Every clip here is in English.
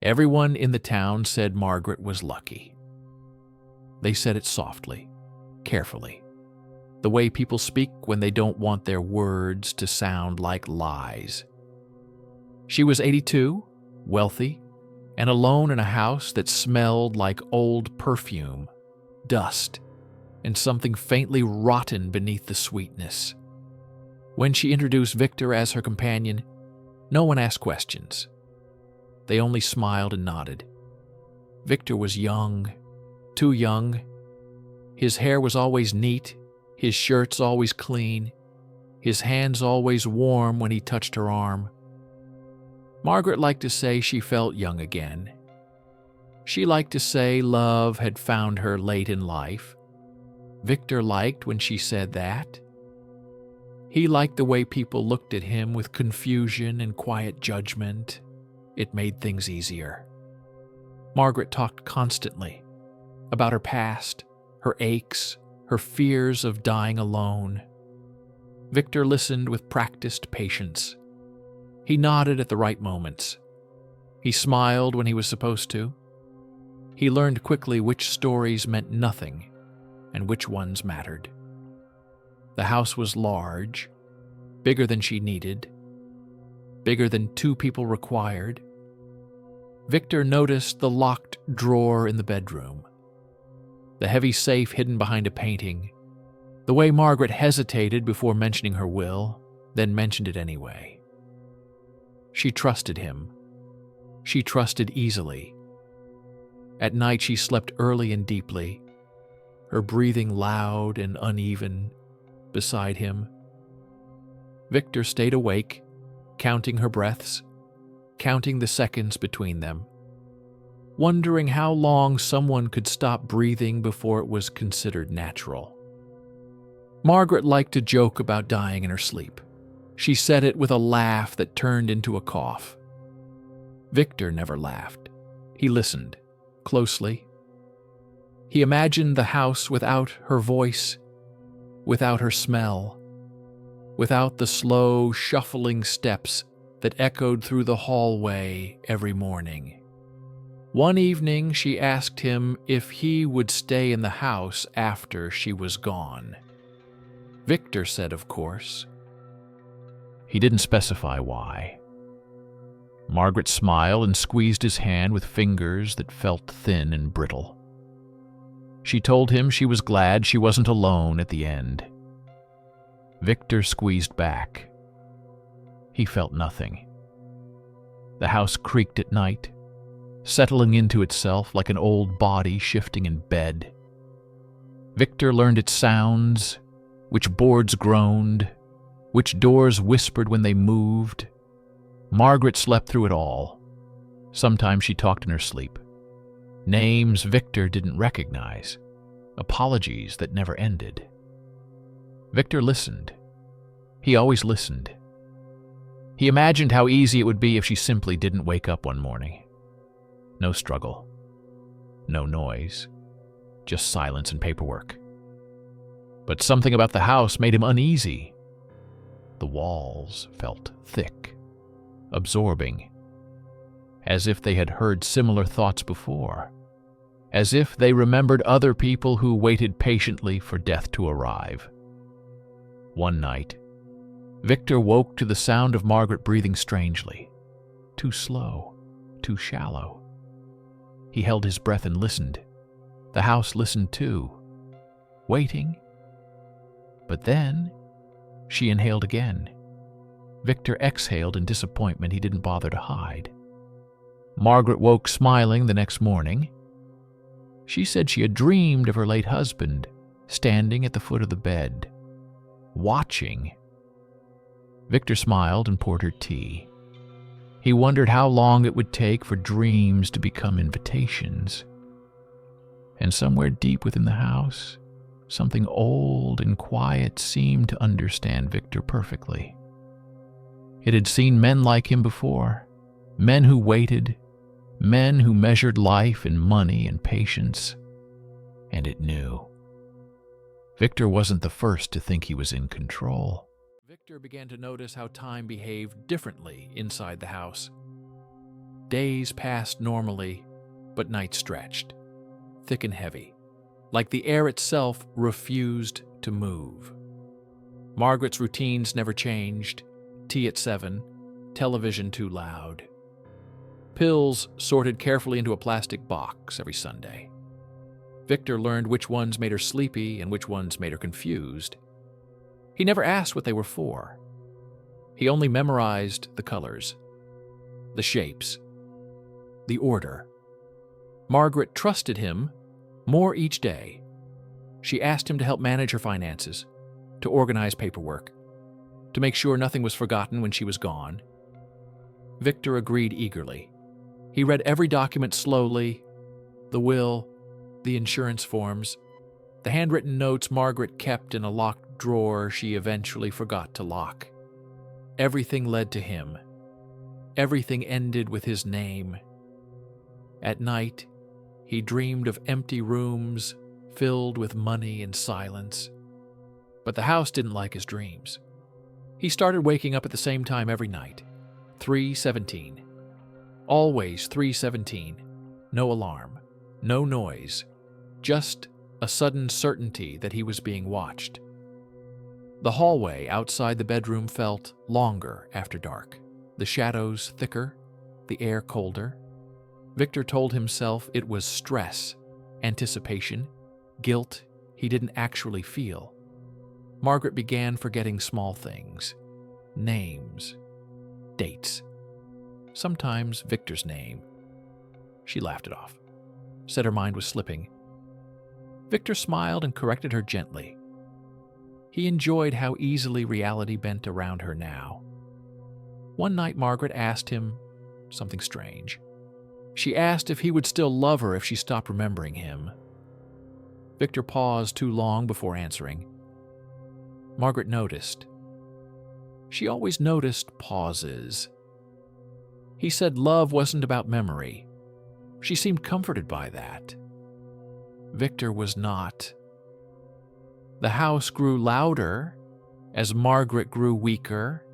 Everyone in the town said Margaret was lucky. They said it softly, carefully, the way people speak when they don't want their words to sound like lies. She was 82, wealthy, and alone in a house that smelled like old perfume, dust, and something faintly rotten beneath the sweetness. When she introduced Victor as her companion, no one asked questions. They only smiled and nodded. Victor was young, too young. His hair was always neat, his shirts always clean, his hands always warm when he touched her arm. Margaret liked to say she felt young again. She liked to say love had found her late in life. Victor liked when she said that. He liked the way people looked at him with confusion and quiet judgment. It made things easier. Margaret talked constantly about her past, her aches, her fears of dying alone. Victor listened with practiced patience. He nodded at the right moments. He smiled when he was supposed to. He learned quickly which stories meant nothing and which ones mattered. The house was large, bigger than she needed, bigger than two people required. Victor noticed the locked drawer in the bedroom, the heavy safe hidden behind a painting, the way Margaret hesitated before mentioning her will, then mentioned it anyway. She trusted him. She trusted easily. At night she slept early and deeply, her breathing loud and uneven beside him. Victor stayed awake, counting her breaths, counting the seconds between them, wondering how long someone could stop breathing before it was considered natural. Margaret liked to joke about dying in her sleep. She said it with a laugh that turned into a cough. Victor never laughed. He listened, closely. He imagined the house without her voice, without her smell, without the slow, shuffling steps that echoed through the hallway every morning. One evening, she asked him if he would stay in the house after she was gone. Victor said, of course. He didn't specify why. Margaret smiled and squeezed his hand with fingers that felt thin and brittle. She told him she was glad she wasn't alone at the end. Victor squeezed back. He felt nothing. The house creaked at night, settling into itself like an old body shifting in bed. Victor learned its sounds, which boards groaned, which doors whispered when they moved. Margaret slept through it all. Sometimes she talked in her sleep. Names Victor didn't recognize. Apologies that never ended. Victor listened. He always listened. He imagined how easy it would be if she simply didn't wake up one morning. No struggle. No noise. Just silence and paperwork. But something about the house made him uneasy. The walls felt thick, absorbing, as if they had heard similar thoughts before, as if they remembered other people who waited patiently for death to arrive. One night, Victor woke to the sound of Margaret breathing strangely, too slow, too shallow. He held his breath and listened. The house listened too, waiting. But then, she inhaled again. Victor exhaled in disappointment he didn't bother to hide. Margaret woke smiling the next morning. She said she had dreamed of her late husband, standing at the foot of the bed, watching. Victor smiled and poured her tea. He wondered how long it would take for dreams to become invitations. And somewhere deep within the house, something old and quiet seemed to understand Victor perfectly. It had seen men like him before, men who waited, men who measured life in money and patience, and it knew. Victor wasn't the first to think he was in control. Victor began to notice how time behaved differently inside the house. Days passed normally, but nights stretched, thick and heavy, like the air itself refused to move. Margaret's routines never changed: tea at 7, television too loud. Pills sorted carefully into a plastic box every Sunday. Victor learned which ones made her sleepy and which ones made her confused. He never asked what they were for. He only memorized the colors, the shapes, the order. Margaret trusted him more each day. She asked him to help manage her finances, to organize paperwork, to make sure nothing was forgotten when she was gone. Victor agreed eagerly. He read every document slowly: the will, the insurance forms, the handwritten notes Margaret kept in a locked drawer she eventually forgot to lock. Everything led to him. Everything ended with his name. At night, he dreamed of empty rooms filled with money and silence. But the house didn't like his dreams. He started waking up at the same time every night, 3:17. Always 3:17. No alarm, no noise, just a sudden certainty that he was being watched. The hallway outside the bedroom felt longer after dark, the shadows thicker, the air colder. Victor told himself it was stress, anticipation, guilt he didn't actually feel. Margaret began forgetting small things: names, dates, sometimes Victor's name. She laughed it off, said her mind was slipping. Victor smiled and corrected her gently. He enjoyed how easily reality bent around her now. One night, Margaret asked him something strange. She asked if he would still love her if she stopped remembering him. Victor paused too long before answering. Margaret noticed. She always noticed pauses. He said love wasn't about memory. She seemed comforted by that. Victor was not. The house grew louder as Margaret grew weaker,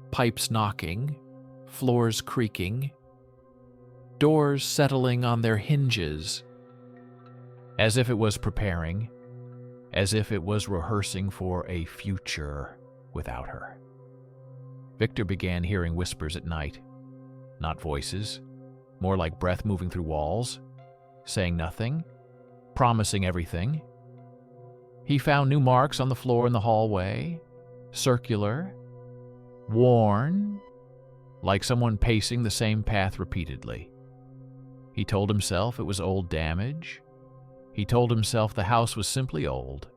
pipes knocking, floors creaking, doors settling on their hinges, as if it was preparing, as if it was rehearsing for a future without her. Victor began hearing whispers at night, not voices, more like breath moving through walls, saying nothing, promising everything. He found new marks on the floor in the hallway, circular, worn, like someone pacing the same path repeatedly. He told himself it was old damage. He told himself the house was simply old.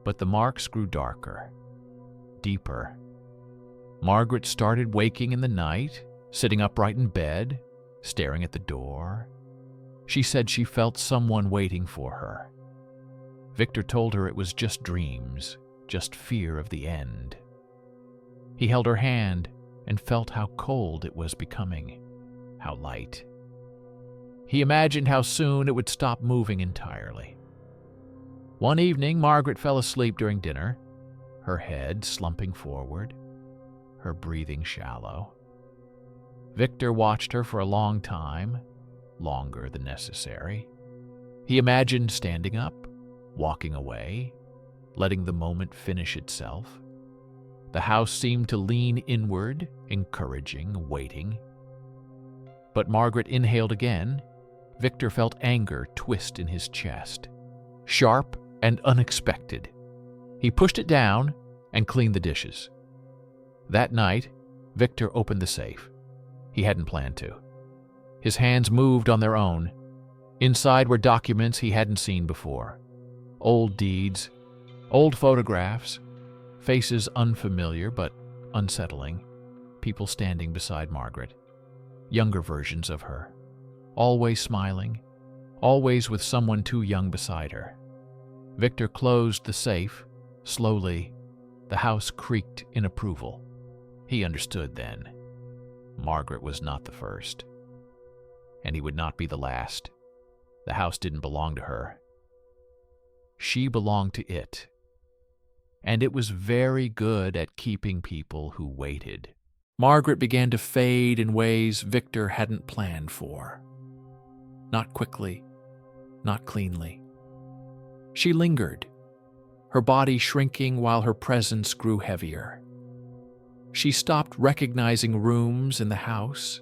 But the marks grew darker, deeper. Margaret started waking in the night, sitting upright in bed, staring at the door. She said she felt someone waiting for her. Victor told her it was just dreams, just fear of the end. He held her hand and felt how cold it was becoming, how light. He imagined how soon it would stop moving entirely. One evening, Margaret fell asleep during dinner, her head slumping forward, her breathing shallow. Victor watched her for a long time, longer than necessary. He imagined standing up, walking away, letting the moment finish itself. The house seemed to lean inward, encouraging, waiting. But Margaret inhaled again. Victor felt anger twist in his chest, sharp and unexpected. He pushed it down and cleaned the dishes. That night, Victor opened the safe. He hadn't planned to. His hands moved on their own. Inside were documents he hadn't seen before. Old deeds, old photographs, faces unfamiliar but unsettling, people standing beside Margaret, younger versions of her, always smiling, always with someone too young beside her. Victor closed the safe. Slowly, the house creaked in approval. He understood then. Margaret was not the first. And he would not be the last. The house didn't belong to her. She belonged to it. And it was very good at keeping people who waited. Margaret began to fade in ways Victor hadn't planned for. Not quickly, not cleanly. She lingered, her body shrinking while her presence grew heavier. She stopped recognizing rooms in the house.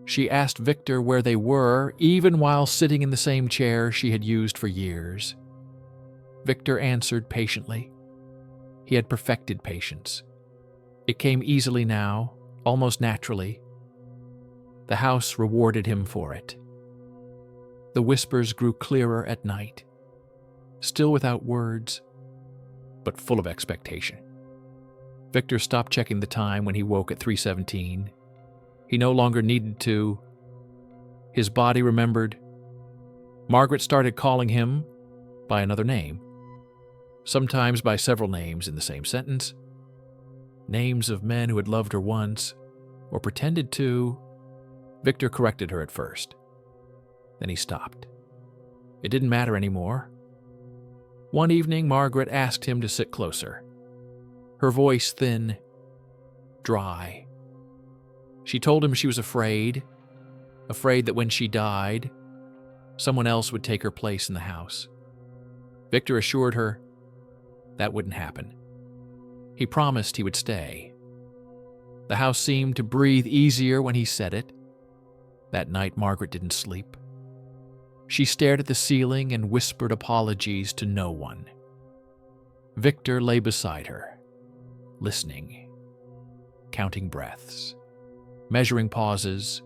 She asked Victor where they were, even while sitting in the same chair she had used for years. Victor answered patiently. He had perfected patience. It came easily now, almost naturally. The house rewarded him for it. The whispers grew clearer at night, still without words, but full of expectation. Victor stopped checking the time when he woke at 3:17. He no longer needed to. His body remembered. Margaret started calling him by another name, sometimes by several names in the same sentence. Names of men who had loved her once, or pretended to. Victor corrected her at first. Then he stopped. It didn't matter anymore. One evening, Margaret asked him to sit closer. Her voice thin, dry. She told him she was afraid that when she died, someone else would take her place in the house. Victor assured her that wouldn't happen. He promised he would stay. The house seemed to breathe easier when he said it. That night, Margaret didn't sleep. She stared at the ceiling and whispered apologies to no one. Victor lay beside her, listening, counting breaths, measuring pauses,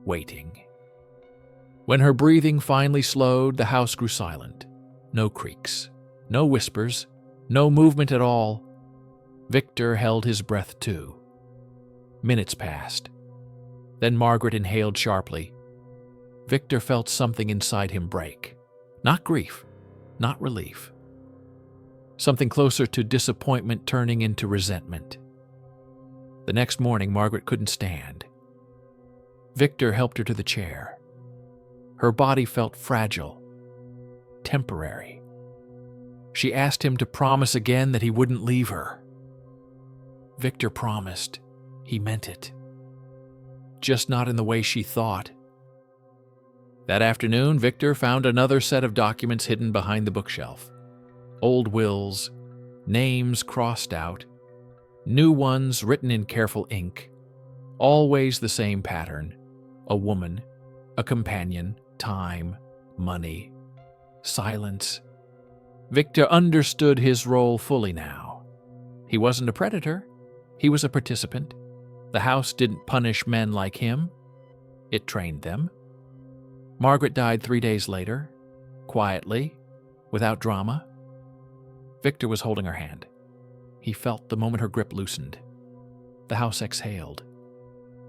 waiting. When her breathing finally slowed, the house grew silent. No creaks, no whispers, no movement at all. Victor held his breath too. Minutes passed. Then Margaret inhaled sharply. Victor felt something inside him break. Not grief, not relief. Something closer to disappointment turning into resentment. The next morning, Margaret couldn't stand. Victor helped her to the chair. Her body felt fragile, temporary. She asked him to promise again that he wouldn't leave her. Victor promised. He meant it. Just not in the way she thought. That afternoon, Victor found another set of documents hidden behind the bookshelf. Old wills, names crossed out, new ones written in careful ink. Always the same pattern. A woman, a companion, time, money, silence. Victor understood his role fully now. He wasn't a predator. He was a participant. The house didn't punish men like him. It trained them. Margaret died 3 days later, quietly, without drama. Victor was holding her hand. He felt the moment her grip loosened. The house exhaled.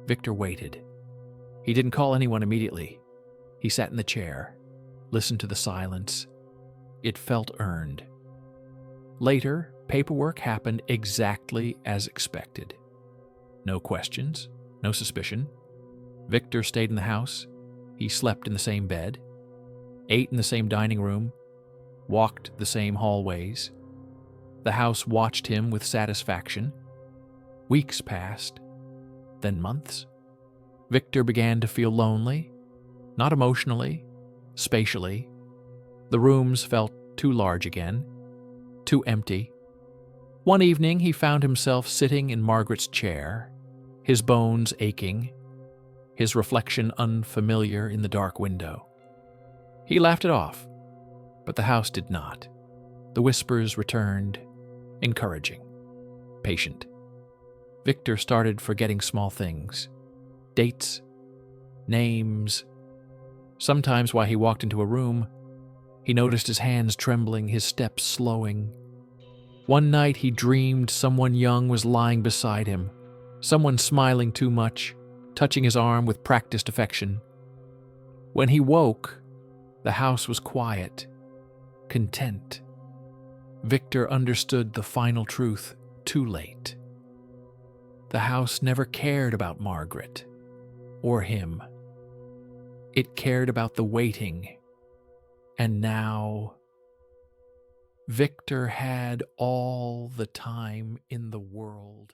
Victor waited. He didn't call anyone immediately. He sat in the chair, listened to the silence. It felt earned. Later, paperwork happened exactly as expected. No questions, no suspicion. Victor stayed in the house. He slept in the same bed, ate in the same dining room, walked the same hallways. The house watched him with satisfaction. Weeks passed, then months. Victor began to feel lonely, not emotionally, spatially. The rooms felt too large again, too empty. One evening, he found himself sitting in Margaret's chair, his bones aching, his reflection unfamiliar in the dark window. He laughed it off, but the house did not. The whispers returned, encouraging, patient. Victor started forgetting small things, dates, names. Sometimes while he walked into a room, he noticed his hands trembling, his steps slowing. One night he dreamed someone young was lying beside him, someone smiling too much, touching his arm with practiced affection. When he woke, the house was quiet, content. Victor understood the final truth too late. The house never cared about Margaret or him. It cared about the waiting. And now, Victor had all the time in the world.